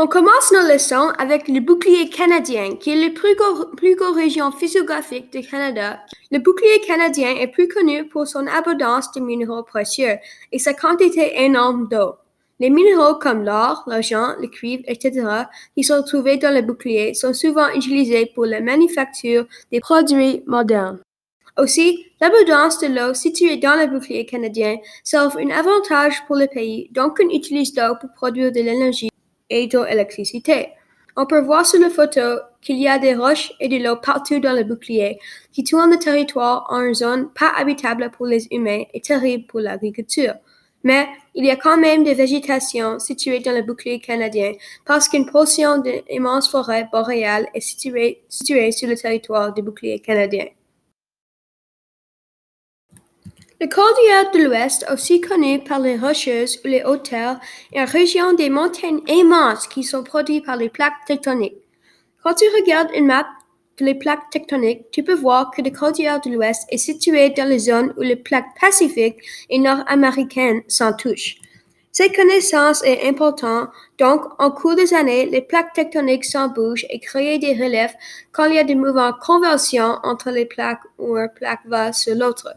On commence nos leçons avec le bouclier canadien, qui est la plus grosse région physiographique du Canada. Le bouclier canadien est plus connu pour son abondance de minéraux précieux et sa quantité énorme d'eau. Les minéraux comme l'or, l'argent, le cuivre, etc., qui sont trouvés dans le bouclier sont souvent utilisés pour la manufacture des produits modernes. Aussi, l'abondance de l'eau située dans le bouclier canadien s'offre un avantage pour le pays, donc on utilise l'eau pour produire de l'énergie et de l'électricité. On peut voir sur la photo qu'il y a des roches et de l'eau partout dans le bouclier, qui tournent le territoire en une zone pas habitable pour les humains et terrible pour l'agriculture. Mais il y a quand même des végétations situées dans le bouclier canadien parce qu'une portion de l'immense forêt boréale est située sur le territoire du bouclier canadien. La cordillère de l'Ouest, aussi connue par les Rocheuses ou les Hautes-Terres, est une région des montagnes immenses qui sont produites par les plaques tectoniques. Quand tu regardes une map des plaques tectoniques, tu peux voir que la cordillère de l'Ouest est située dans les zones où les plaques pacifiques et nord-américaines s'en touchent. Cette connaissance est importante, donc en cours des années, les plaques tectoniques s'en bougent et créent des reliefs quand il y a des mouvements de conversion entre les plaques ou une plaque va sur l'autre.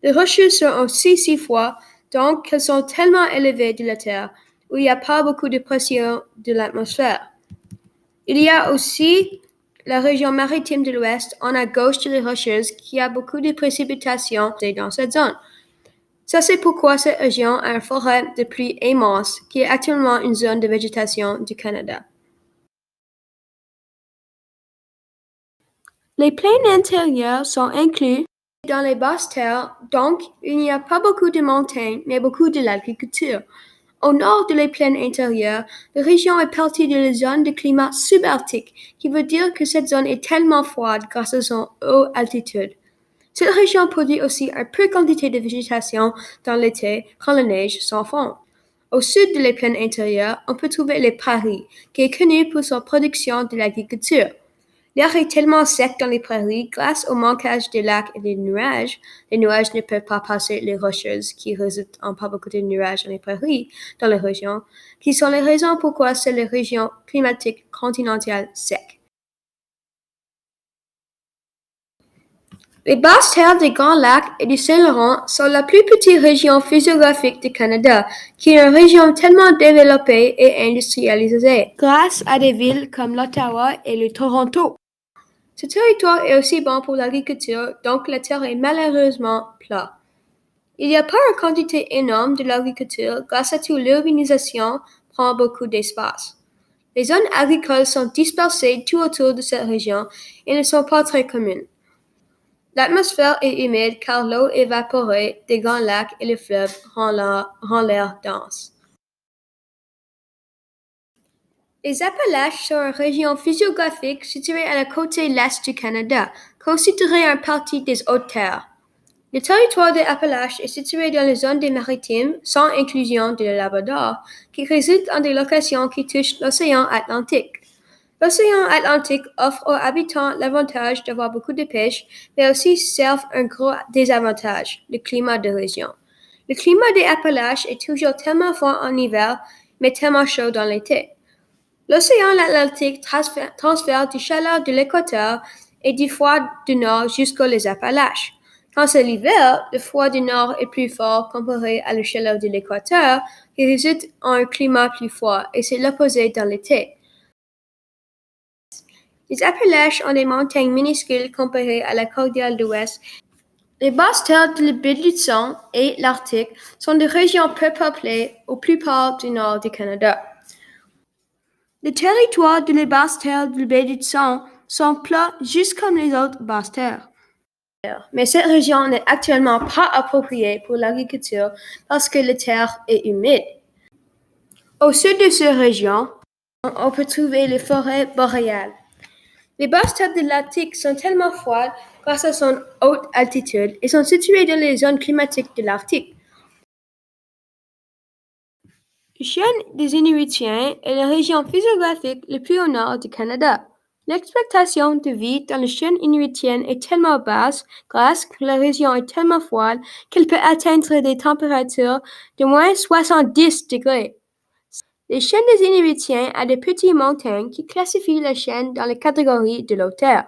Les rocheuses sont aussi si froides, donc qu'elles sont tellement élevées de la Terre, où il n'y a pas beaucoup de pression de l'atmosphère. Il y a aussi la région maritime de l'Ouest, en à gauche de les Rocheuses, qui a beaucoup de précipitations dans cette zone. Ça, c'est pourquoi cette région a une forêt de pluie immense, qui est actuellement une zone de végétation du Canada. Les plaines intérieures sont incluses dans les basses terres, donc il n'y a pas beaucoup de montagnes, mais beaucoup de l'agriculture. Au nord de les plaines intérieures, la région est partie de la zone de climat subarctique, qui veut dire que cette zone est tellement froide grâce à son haute altitude. Cette région produit aussi un peu de quantité de végétation dans l'été quand la neige s'en fond. Au sud de les plaines intérieures, on peut trouver les prairies, qui est connue pour sa production de l'agriculture. L'air est tellement sec dans les prairies grâce au manquage des lacs et des nuages. Les nuages ne peuvent pas passer les rocheuses qui résultent en pas beaucoup de nuages dans les prairies dans la région, qui sont les raisons pourquoi c'est la région climatique continentale sec. Les basses terres des Grands Lacs et du Saint-Laurent sont la plus petite région physiographique du Canada, qui est une région tellement développée et industrialisée grâce à des villes comme l'Ottawa et le Toronto. Ce territoire est aussi bon pour l'agriculture, donc la terre est malheureusement plate. Il n'y a pas une quantité énorme de l'agriculture grâce à toute l'urbanisation prend beaucoup d'espace. Les zones agricoles sont dispersées tout autour de cette région et ne sont pas très communes. L'atmosphère est humide car l'eau évaporée des grands lacs et les fleuves rend l'air dense. Les Appalaches sont une région physiographique située à la côte l'est du Canada, considérée une partie des Hautes-Terres. Le territoire des Appalaches est situé dans les zones des maritimes, sans inclusion de Labrador, qui résultent en des locations qui touchent l'océan Atlantique. L'océan Atlantique offre aux habitants l'avantage d'avoir beaucoup de pêche, mais aussi serve un gros désavantage, le climat de région. Le climat des Appalaches est toujours tellement froid en hiver, mais tellement chaud dans l'été. L'océan Atlantique transfère du chaleur de l'équateur et du froid du nord jusqu'aux Appalaches. Quand c'est l'hiver, le froid du nord est plus fort comparé à la chaleur de l'équateur, qui résulte en un climat plus froid, et c'est l'opposé dans l'été. Les Appalaches ont des montagnes minuscules comparées à la cordillère de l'Ouest. Les basses terres de la baie d'Hudson et l'Arctique sont des régions peu peuplées au plus part du nord du Canada. Les territoires de les basses terres de la baie d'Hudson sont plats juste comme les autres basses terres. Mais cette région n'est actuellement pas appropriée pour l'agriculture parce que la terre est humide. Au sud de cette région, on peut trouver les forêts boréales. Les basses terres de l'Arctique sont tellement froides grâce à son haute altitude et sont situées dans les zones climatiques de l'Arctique. Le chêne des Inuitiens est la région physiographique la plus au nord du Canada. L'expectation de vie dans le chêne inuitien est tellement basse grâce que la région est tellement froide qu'elle peut atteindre des températures de moins 70 degrés. Les chaînes des Inuitiens à des petites montagnes qui classifient les chaînes dans les catégories de l'auteur.